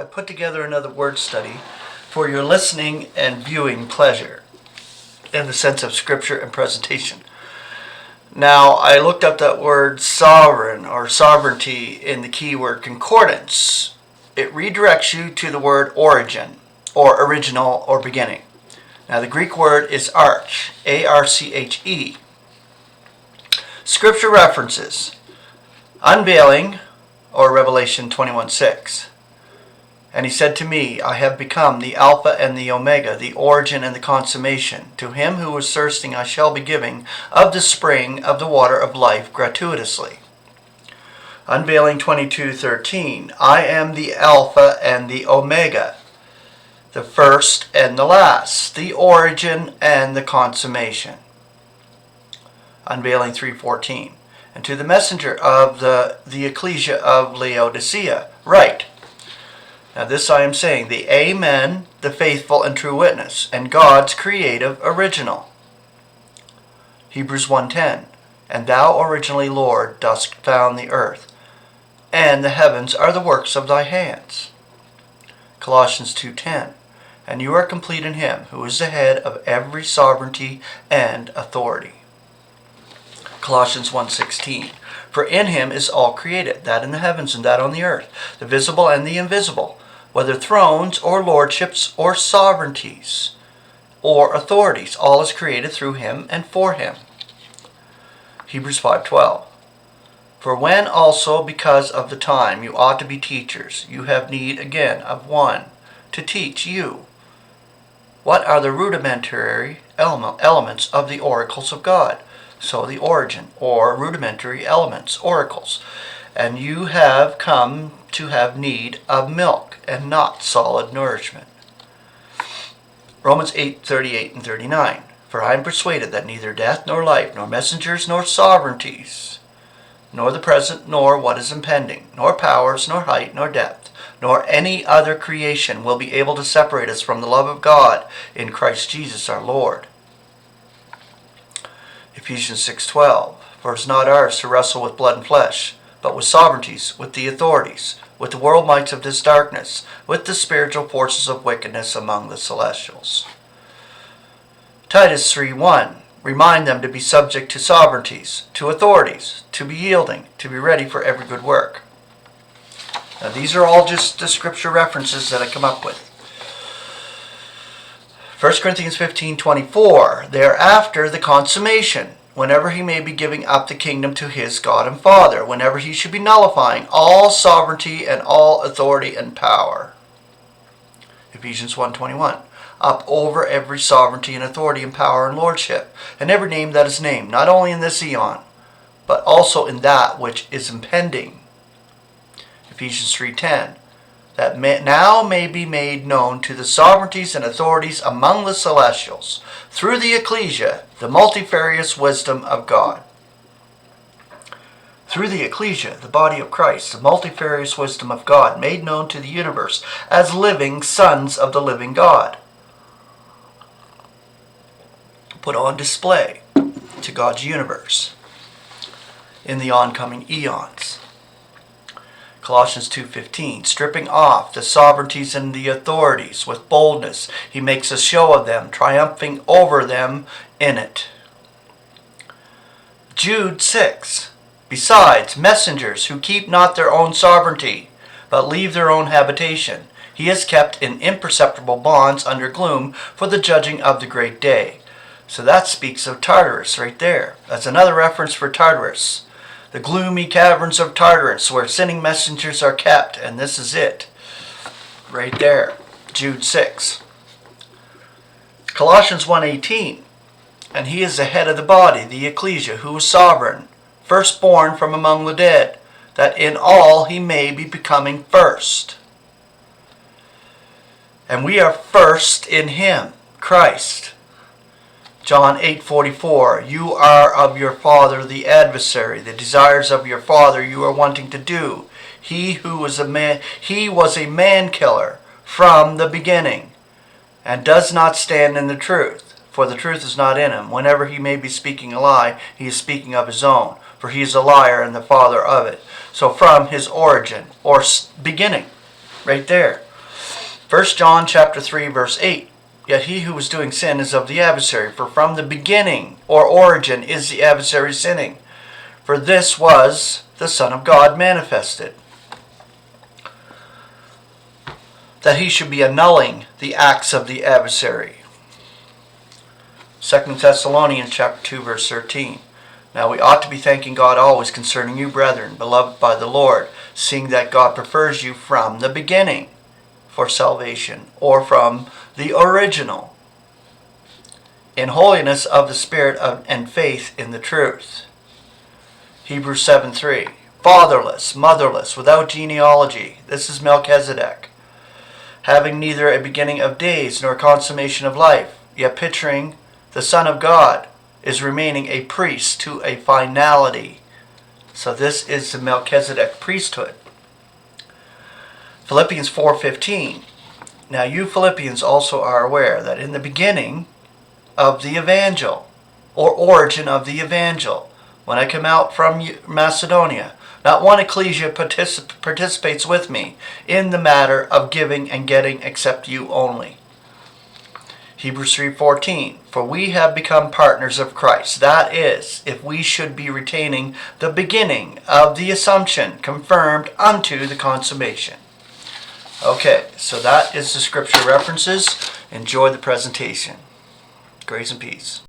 I've put together another word study for your listening and viewing pleasure in the sense of scripture and presentation. Now, I looked up that word sovereign or sovereignty in the keyword concordance. It redirects you to the word origin or original or beginning. Now, the Greek word is arche, A-R-C-H-E. Scripture references: unveiling, or Revelation 21:6. And he said to me, I have become the Alpha and the Omega, the origin and the consummation. To him who is thirsting I shall be giving of the spring of the water of life gratuitously. Unveiling 22:13. I am the Alpha and the Omega, the first and the last, the origin and the consummation. Unveiling 3:14. And to the messenger of the ecclesia of Laodicea, write. Now this I am saying, the Amen, the faithful and true witness, and God's creative original. Hebrews 1:10. And thou originally, Lord, dost found the earth, and the heavens are the works of thy hands. Colossians 2:10. And you are complete in him, who is the head of every sovereignty and authority. Colossians 1:16. For in him is all created, that in the heavens and that on the earth, the visible and the invisible, whether thrones or lordships or sovereignties or authorities, all is created through him and for him. Hebrews 5:12. For when also because of the time you ought to be teachers, you have need again of one to teach you what are the rudimentary elements of the oracles of God. So the origin, or rudimentary elements, oracles. And you have come to have need of milk and not solid nourishment. Romans 8:38 and 39. For I am persuaded that neither death nor life, nor messengers nor sovereignties, nor the present nor what is impending, nor powers, nor height, nor depth, nor any other creation will be able to separate us from the love of God in Christ Jesus our Lord. Ephesians 6:12. For it is not ours to wrestle with blood and flesh, but with sovereignties, with the authorities, with the world mights of this darkness, with the spiritual forces of wickedness among the celestials. Titus 3:1. Remind them to be subject to sovereignties, to authorities, to be yielding, to be ready for every good work. Now these are all just the scripture references that I come up with. 1 Corinthians 15:24. Thereafter the consummation, whenever he may be giving up the kingdom to his God and Father, whenever he should be nullifying all sovereignty and all authority and power. Ephesians 1:21. Up over every sovereignty and authority and power and lordship, and every name that is named, not only in this eon, but also in that which is impending. Ephesians 3:10. That now may be made known to the sovereignties and authorities among the celestials, through the ecclesia, the multifarious wisdom of God. Through the ecclesia, the body of Christ, the multifarious wisdom of God, made known to the universe as living sons of the living God. Put on display to God's universe in the oncoming eons. Colossians 2:15, stripping off the sovereignties and the authorities with boldness, he makes a show of them, triumphing over them in it. Jude 6, besides messengers who keep not their own sovereignty, but leave their own habitation, he is kept in imperceptible bonds under gloom for the judging of the great day. So that speaks of Tartarus right there. That's another reference for Tartarus. The gloomy caverns of Tartarus, where sinning messengers are kept, and this is it, right there, Jude 6. Colossians 1:18, and he is the head of the body, the ecclesia, who is sovereign, firstborn from among the dead, that in all he may be becoming first. And we are first in him, Christ. John 8:44, you are of your father the adversary, the desires of your father you are wanting to do. He was a man killer from the beginning, and does not stand in the truth, for the truth is not in him. Whenever he may be speaking a lie, he is speaking of his own, for he is a liar and the father of it. So from his origin, or beginning, right there, 1 John chapter 3, verse 8. Yet he who is doing sin is of the adversary, for from the beginning or origin is the adversary sinning. For this was the Son of God manifested, that he should be annulling the acts of the adversary. 2 Thessalonians chapter 2, verse 13. Now we ought to be thanking God always concerning you, brethren, beloved by the Lord, seeing that God prefers you from the beginning for salvation, or from the original, in holiness of the Spirit and faith in the truth. Hebrews 7:3. Fatherless, motherless, without genealogy. This is Melchizedek, having neither a beginning of days nor consummation of life, yet picturing the Son of God is remaining a priest to a finality. So this is the Melchizedek priesthood. Philippians 4:15. Now you Philippians also are aware that in the beginning of the evangel, or origin of the evangel, when I come out from Macedonia, not one ecclesia participates with me in the matter of giving and getting except you only. Hebrews 3:14. For we have become partners of Christ. That is, if we should be retaining the beginning of the assumption confirmed unto the consummation. Okay, so that is the scripture references. Enjoy the presentation. Grace and peace.